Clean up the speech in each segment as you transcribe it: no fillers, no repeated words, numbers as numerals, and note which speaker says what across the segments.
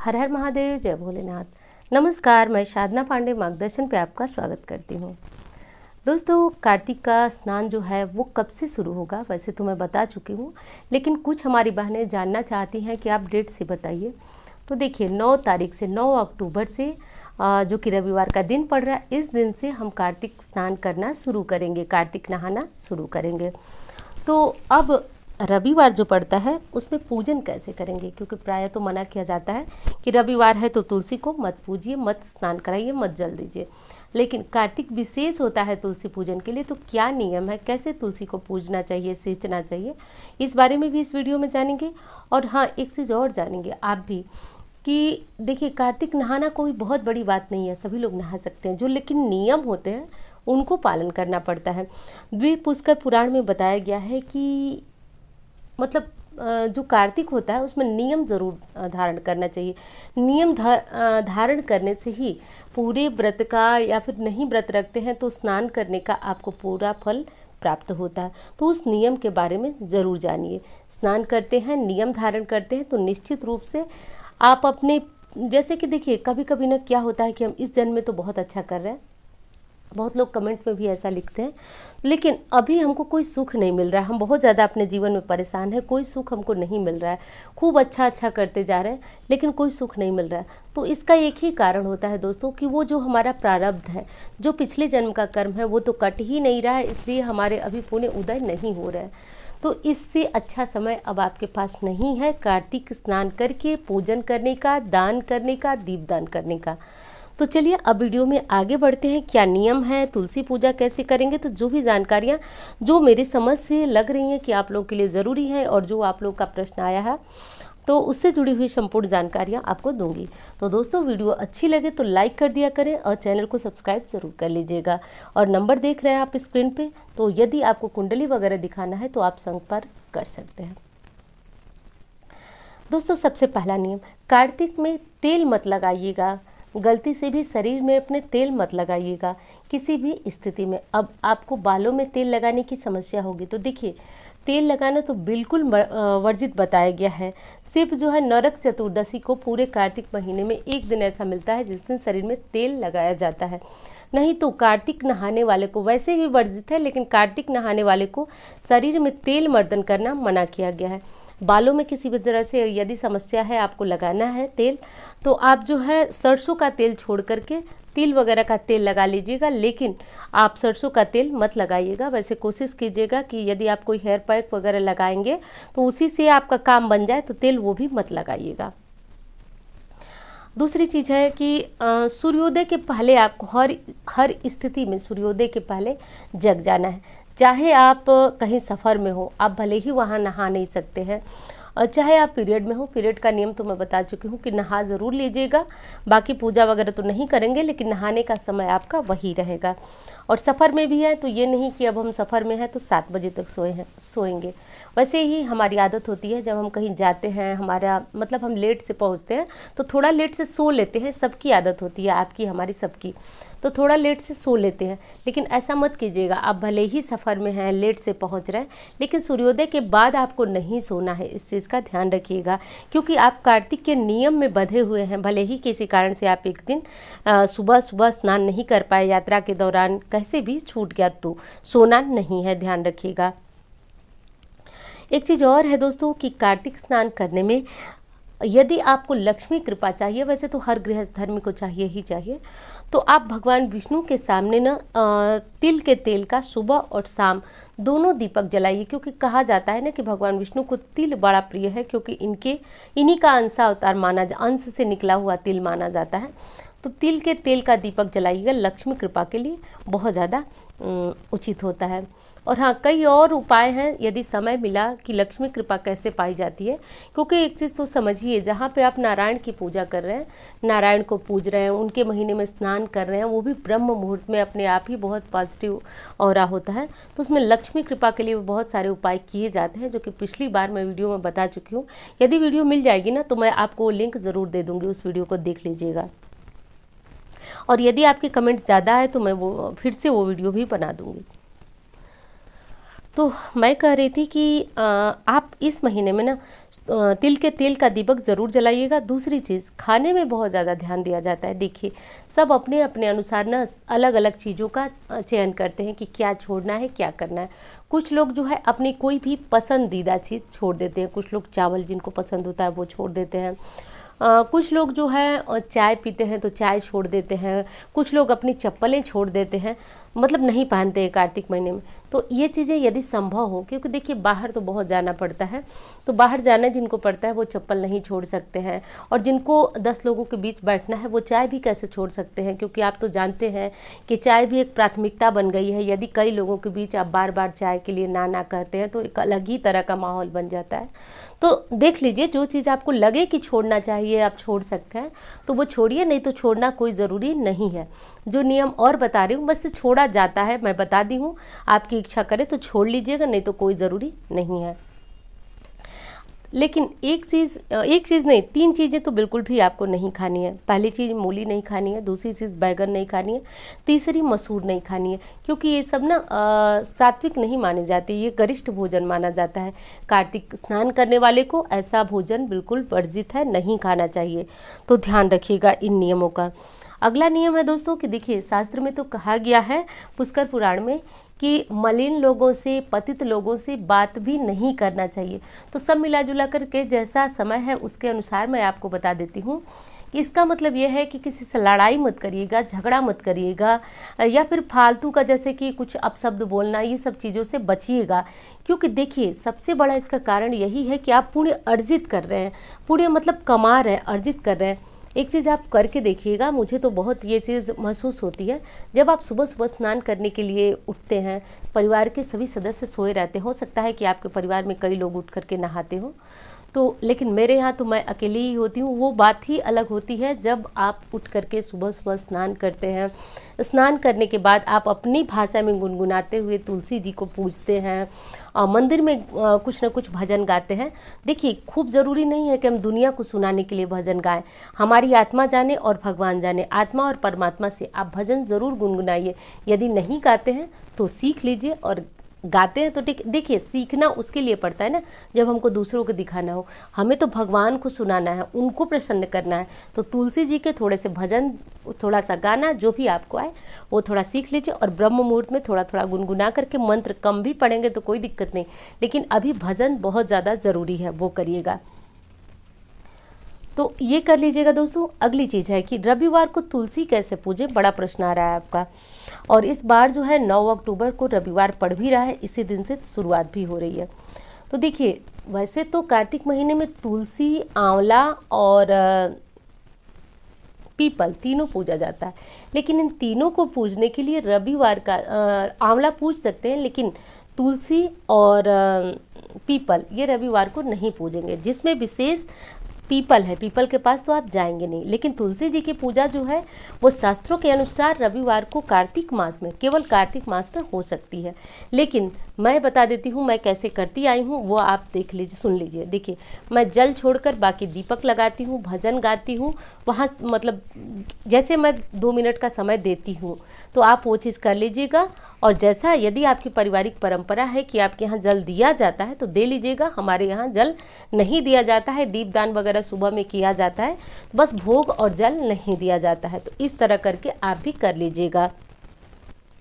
Speaker 1: हर हर महादेव, जय भोलेनाथ। नमस्कार, मैं साधना पांडे मार्गदर्शन पे आपका स्वागत करती हूँ। दोस्तों, कार्तिक का स्नान जो है वो कब से शुरू होगा, वैसे तो मैं बता चुकी हूँ, लेकिन कुछ हमारी बहनें जानना चाहती हैं कि आप डेट से बताइए। तो देखिए, 9 तारीख से 9 अक्टूबर से जो कि रविवार का दिन पड़ रहा है, इस दिन से हम कार्तिक स्नान करना शुरू करेंगे, कार्तिक नहाना शुरू करेंगे। तो अब रविवार जो पड़ता है उसमें पूजन कैसे करेंगे, क्योंकि प्रायः तो मना किया जाता है कि रविवार है तो तुलसी को मत पूजिए, मत स्नान कराइए, मत जल दीजिए। लेकिन कार्तिक विशेष होता है तुलसी पूजन के लिए, तो क्या नियम है, कैसे तुलसी को पूजना चाहिए, सींचना चाहिए, इस बारे में भी इस वीडियो में जानेंगे। और हाँ, एक चीज़ और जानेंगे आप भी कि देखिए, कार्तिक नहाना कोई बहुत बड़ी बात नहीं है, सभी लोग नहा सकते हैं। जो लेकिन नियम होते हैं उनको पालन करना पड़ता है। द्विपुष्कर पुराण में बताया गया है कि मतलब जो कार्तिक होता है उसमें नियम जरूर धारण करना चाहिए। नियम धारण करने से ही पूरे व्रत का, या फिर नहीं व्रत रखते हैं तो स्नान करने का आपको पूरा फल प्राप्त होता है। तो उस नियम के बारे में ज़रूर जानिए। स्नान करते हैं, नियम धारण करते हैं, तो निश्चित रूप से आप अपने, जैसे कि देखिए, कभी कभी ना क्या होता है कि हम इस जन्म में तो बहुत अच्छा कर रहे हैं, बहुत लोग कमेंट में भी ऐसा लिखते हैं, लेकिन अभी हमको कोई सुख नहीं मिल रहा है, हम बहुत ज़्यादा अपने जीवन में परेशान हैं, कोई सुख हमको नहीं मिल रहा है, खूब अच्छा करते जा रहे हैं लेकिन कोई सुख नहीं मिल रहा है। तो इसका एक ही कारण होता है दोस्तों कि वो जो हमारा प्रारब्ध है, जो पिछले जन्म का कर्म है, वो तो कट ही नहीं रहा है, इसलिए हमारे अभी पुण्य उदय नहीं हो रहा है। तो इससे अच्छा समय अब आपके पास नहीं है कार्तिक स्नान करके पूजन करने का, दान करने का, दीपदान करने का। तो चलिए अब वीडियो में आगे बढ़ते हैं। क्या नियम है, तुलसी पूजा कैसे करेंगे, तो जो भी जानकारियाँ जो मेरी समझ से लग रही हैं कि आप लोगों के लिए ज़रूरी है, और जो आप लोगों का प्रश्न आया है तो उससे जुड़ी हुई संपूर्ण जानकारियाँ आपको दूंगी। तो दोस्तों, वीडियो अच्छी लगे तो लाइक कर दिया करें और चैनल को सब्सक्राइब ज़रूर कर लीजिएगा। और नंबर देख रहे हैं आप स्क्रीन पे, तो यदि आपको कुंडली वगैरह दिखाना है तो आप संपर्क कर सकते हैं। दोस्तों, सबसे पहला नियम, कार्तिक में तेल मत लगाइएगा, गलती से भी शरीर में अपने तेल मत लगाइएगा किसी भी स्थिति में। अब आपको बालों में तेल लगाने की समस्या होगी, तो देखिए, तेल लगाना तो बिल्कुल वर्जित बताया गया है। सिर्फ जो है नरक चतुर्दशी को पूरे कार्तिक महीने में एक दिन ऐसा मिलता है जिस दिन शरीर में तेल लगाया जाता है, नहीं तो कार्तिक नहाने वाले को वैसे भी वर्जित है, लेकिन कार्तिक नहाने वाले को शरीर में तेल मर्दन करना मना किया गया है। बालों में किसी भी तरह से यदि समस्या है, आपको लगाना है तेल, तो आप जो है सरसों का तेल छोड़ करके तिल वगैरह का तेल लगा लीजिएगा, लेकिन आप सरसों का तेल मत लगाइएगा। वैसे कोशिश कीजिएगा कि यदि आप कोई हेयर पैक वगैरह लगाएंगे तो उसी से आपका काम बन जाए, तो तेल वो भी मत लगाइएगा। दूसरी चीज़ है कि सूर्योदय के पहले आपको हर स्थिति में सूर्योदय के पहले जग जाना है। चाहे आप कहीं सफ़र में हो, आप भले ही वहाँ नहा नहीं सकते हैं, और चाहे आप पीरियड में हो, पीरियड का नियम तो मैं बता चुकी हूँ कि नहा ज़रूर लीजिएगा। बाकी पूजा वगैरह तो नहीं करेंगे, लेकिन नहाने का समय आपका वही रहेगा। और सफ़र में भी है तो ये नहीं कि अब हम सफ़र में हैं तो 7 बजे तक सोएंगे। वैसे ही हमारी आदत होती है, जब हम कहीं जाते हैं, हमारा मतलब हम लेट से पहुंचते हैं तो थोड़ा लेट से सो लेते हैं, सबकी आदत होती है, आपकी हमारी सबकी, तो थोड़ा लेट से सो लेते हैं। लेकिन ऐसा मत कीजिएगा, आप भले ही सफ़र में हैं, लेट से पहुंच रहे हैं, लेकिन सूर्योदय के बाद आपको नहीं सोना है, इस चीज़ का ध्यान रखिएगा, क्योंकि आप कार्तिक के नियम में बंधे हुए हैं। भले ही किसी कारण से आप एक दिन सुबह स्नान नहीं कर पाए, यात्रा के दौरान कैसे भी छूट गया, तो सोना नहीं है, ध्यान रखिएगा। एक चीज़ और है दोस्तों कि कार्तिक स्नान करने में यदि आपको लक्ष्मी कृपा चाहिए, वैसे तो हर गृहस्थ धर्मी को चाहिए ही चाहिए, तो आप भगवान विष्णु के सामने ना तिल के तेल का सुबह और शाम दोनों दीपक जलाइए, क्योंकि कहा जाता है ना कि भगवान विष्णु को तिल बड़ा प्रिय है, क्योंकि इन्हीं का अंशावतार अंश से निकला हुआ तिल माना जाता है। तो तिल के तेल का दीपक जलाइएगा, लक्ष्मी कृपा के लिए बहुत ज़्यादा उचित होता है। और हाँ, कई और उपाय हैं यदि समय मिला कि लक्ष्मी कृपा कैसे पाई जाती है, क्योंकि एक चीज़ तो समझिए, जहाँ पे आप नारायण की पूजा कर रहे हैं, नारायण को पूज रहे हैं, उनके महीने में स्नान कर रहे हैं, वो भी ब्रह्म मुहूर्त में, अपने आप ही बहुत पॉजिटिव ऑरा होता है, तो उसमें लक्ष्मी कृपा के लिए बहुत सारे उपाय किए जाते हैं, जो कि पिछली बार मैं वीडियो में बता चुकी हूँ। यदि वीडियो मिल जाएगी ना तो मैं आपको लिंक ज़रूर दे दूँगी, उस वीडियो को देख लीजिएगा। और यदि आपके कमेंट ज़्यादा है तो मैं वो फिर से वो वीडियो भी बना दूँगी। तो मैं कह रही थी कि आप इस महीने में ना तिल के तेल का दीपक ज़रूर जलाइएगा। दूसरी चीज़, खाने में बहुत ज़्यादा ध्यान दिया जाता है। देखिए, सब अपने अपने अनुसार ना अलग अलग चीज़ों का चयन करते हैं कि क्या छोड़ना है, क्या करना है। कुछ लोग जो है अपनी कोई भी पसंदीदा चीज़ छोड़ देते हैं। कुछ लोग चावल जिनको पसंद होता है वो छोड़ देते हैं। कुछ लोग जो है चाय पीते हैं तो चाय छोड़ देते हैं। कुछ लोग अपनी चप्पलें छोड़ देते हैं, मतलब नहीं पहनते हैं कार्तिक महीने में। तो ये चीज़ें यदि संभव हो, क्योंकि देखिए बाहर तो बहुत जाना पड़ता है, तो बाहर जाना जिनको पड़ता है वो चप्पल नहीं छोड़ सकते हैं। और जिनको 10 लोगों के बीच बैठना है वो चाय भी कैसे छोड़ सकते हैं, क्योंकि आप तो जानते हैं कि चाय भी एक प्राथमिकता बन गई है। यदि कई लोगों के बीच आप बार बार चाय के लिए ना कहते हैं तो एक अलग ही तरह का माहौल बन जाता है। तो देख लीजिए, जो चीज़ आपको लगे कि छोड़ना चाहिए आप छोड़ सकते हैं तो वो छोड़िए, नहीं तो छोड़ना कोई ज़रूरी नहीं है। जो नियम और बता रही हूँ बस छोड़ा जाता है, मैं बता दी हूँ। आपकी इच्छा करे तो छोड़ लीजिएगा, नहीं तो कोई ज़रूरी नहीं है। लेकिन एक चीज़ नहीं, 3 चीज़ें तो बिल्कुल भी आपको नहीं खानी है। पहली चीज़ मूली नहीं खानी है, दूसरी चीज़ बैगन नहीं खानी है, तीसरी मसूर नहीं खानी है, क्योंकि ये सब ना सात्विक नहीं माने जाते, ये गरिष्ठ भोजन माना जाता है। कार्तिक स्नान करने वाले को ऐसा भोजन बिल्कुल वर्जित है, नहीं खाना चाहिए। तो ध्यान रखिएगा इन नियमों का। अगला नियम है दोस्तों कि देखिए, शास्त्र में तो कहा गया है पुष्कर पुराण में कि मलिन लोगों से, पतित लोगों से बात भी नहीं करना चाहिए। तो सब मिला जुला करके जैसा समय है उसके अनुसार मैं आपको बता देती हूँ कि इसका मतलब यह है कि किसी से लड़ाई मत करिएगा, झगड़ा मत करिएगा, या फिर फालतू का जैसे कि कुछ अपशब्द बोलना, ये सब चीज़ों से बचिएगा। क्योंकि देखिए, सबसे बड़ा इसका कारण यही है कि आप पुण्य अर्जित कर रहे हैं, पुण्य मतलब कमा रहे हैं, अर्जित कर रहे हैं। एक चीज़ आप करके देखिएगा, मुझे तो बहुत ये चीज़ महसूस होती है। जब आप सुबह सुबह स्नान करने के लिए उठते हैं, परिवार के सभी सदस्य सोए रहते हैं, हो सकता है कि आपके परिवार में कई लोग उठ करके नहाते हो, तो लेकिन मेरे यहाँ तो मैं अकेली ही होती हूँ। वो बात ही अलग होती है जब आप उठ करके सुबह सुबह स्नान करते हैं। स्नान करने के बाद आप अपनी भाषा में गुनगुनाते हुए तुलसी जी को पूजते हैं और मंदिर में कुछ न कुछ भजन गाते हैं। देखिए, खूब ज़रूरी नहीं है कि हम दुनिया को सुनाने के लिए भजन गाएं। हमारी आत्मा जाने और भगवान जाने, आत्मा और परमात्मा से आप भजन ज़रूर गुनगुनाइए। यदि नहीं गाते हैं तो सीख लीजिए, और गाते हैं तो ठीक। देखिए, सीखना उसके लिए पड़ता है ना जब हमको दूसरों को दिखाना हो। हमें तो भगवान को सुनाना है, उनको प्रसन्न करना है। तो तुलसी जी के थोड़े से भजन, थोड़ा सा गाना, जो भी आपको आए वो थोड़ा सीख लीजिए। और ब्रह्म मुहूर्त में थोड़ा थोड़ा गुनगुना करके, मंत्र कम भी पढ़ेंगे तो कोई दिक्कत नहीं, लेकिन अभी भजन बहुत ज़्यादा ज़रूरी है, वो करिएगा। तो ये कर लीजिएगा दोस्तों। अगली चीज़ है कि रविवार को तुलसी कैसे पूजें, बड़ा प्रश्न आ रहा है आपका। और इस बार जो है 9 अक्टूबर को रविवार पड़ भी रहा है, इसी दिन से शुरुआत भी हो रही है। तो देखिए, वैसे तो कार्तिक महीने में तुलसी, आंवला और पीपल तीनों पूजा जाता है, लेकिन इन तीनों को पूजने के लिए रविवार का आंवला पूज सकते हैं, लेकिन तुलसी और पीपल ये रविवार को नहीं पूजेंगे। जिसमें विशेष पीपल है, पीपल के पास तो आप जाएंगे नहीं, लेकिन तुलसी जी की पूजा जो है वो शास्त्रों के अनुसार रविवार को कार्तिक मास में, केवल कार्तिक मास में हो सकती है। लेकिन मैं बता देती हूँ मैं कैसे करती आई हूँ, वो आप देख लीजिए, सुन लीजिए। देखिए, मैं जल छोड़कर बाकी दीपक लगाती हूँ, भजन गाती हूँ वहाँ, मतलब जैसे मैं 2 मिनट का समय देती हूँ तो आप वो चीज़ कर लीजिएगा। और जैसा यदि आपकी पारिवारिक परंपरा है कि आपके यहाँ जल दिया जाता है तो दे लीजिएगा। हमारे यहाँ जल नहीं दिया जाता है, दीपदान वगैरह सुबह में किया जाता है, बस भोग और जल नहीं दिया जाता है। तो इस तरह करके आप भी कर लीजिएगा।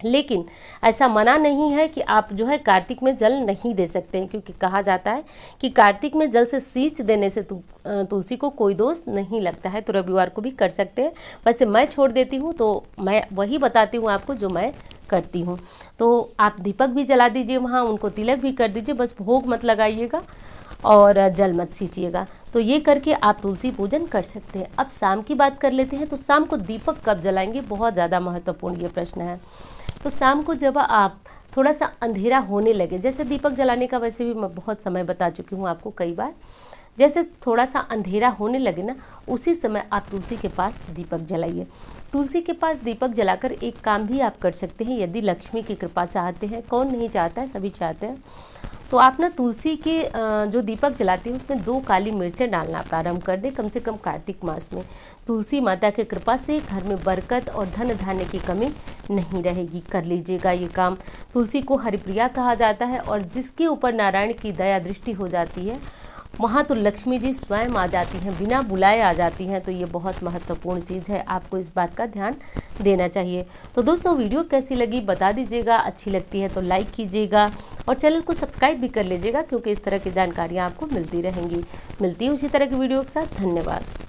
Speaker 1: लेकिन ऐसा मना नहीं है कि आप जो है कार्तिक में जल नहीं दे सकते हैं, क्योंकि कहा जाता है कि कार्तिक में जल से सींच देने से तुलसी को कोई दोष नहीं लगता है। तो रविवार को भी कर सकते हैं। वैसे मैं छोड़ देती हूँ तो मैं वही बताती हूँ आपको जो मैं करती हूँ। तो आप दीपक भी जला दीजिए वहाँ, उनको तिलक भी कर दीजिए, बस भोग मत लगाइएगा और जल मत सींचिएगा। तो ये करके आप तुलसी पूजन कर सकते हैं। अब शाम की बात कर लेते हैं। तो शाम को दीपक कब जलाएंगे, बहुत ज़्यादा महत्वपूर्ण ये प्रश्न है। तो शाम को जब आप थोड़ा सा अंधेरा होने लगे, जैसे दीपक जलाने का वैसे भी मैं बहुत समय बता चुकी हूँ आपको कई बार, जैसे थोड़ा सा अंधेरा होने लगे ना, उसी समय आप तुलसी के पास दीपक जलाइए। तुलसी के पास दीपक जलाकर एक काम भी आप कर सकते हैं, यदि लक्ष्मी की कृपा चाहते हैं। कौन नहीं चाहता है, सभी चाहते हैं। तो आप ना तुलसी के जो दीपक जलाती हैं उसमें 2 काली मिर्चें डालना प्रारंभ कर दें, कम से कम कार्तिक मास में। तुलसी माता की कृपा से घर में बरकत और धन धान्य की कमी नहीं रहेगी। कर लीजिएगा ये काम। तुलसी को हरिप्रिया कहा जाता है और जिसके ऊपर नारायण की दया दृष्टि हो जाती है वहाँ तो लक्ष्मी जी स्वयं आ जाती हैं, बिना बुलाए आ जाती हैं। तो ये बहुत महत्वपूर्ण चीज़ है, आपको इस बात का ध्यान देना चाहिए। तो दोस्तों वीडियो कैसी लगी बता दीजिएगा, अच्छी लगती है तो लाइक कीजिएगा और चैनल को सब्सक्राइब भी कर लीजिएगा, क्योंकि इस तरह की जानकारियाँ आपको मिलती रहेंगी। मिलती है उसी तरह की वीडियो के साथ। धन्यवाद।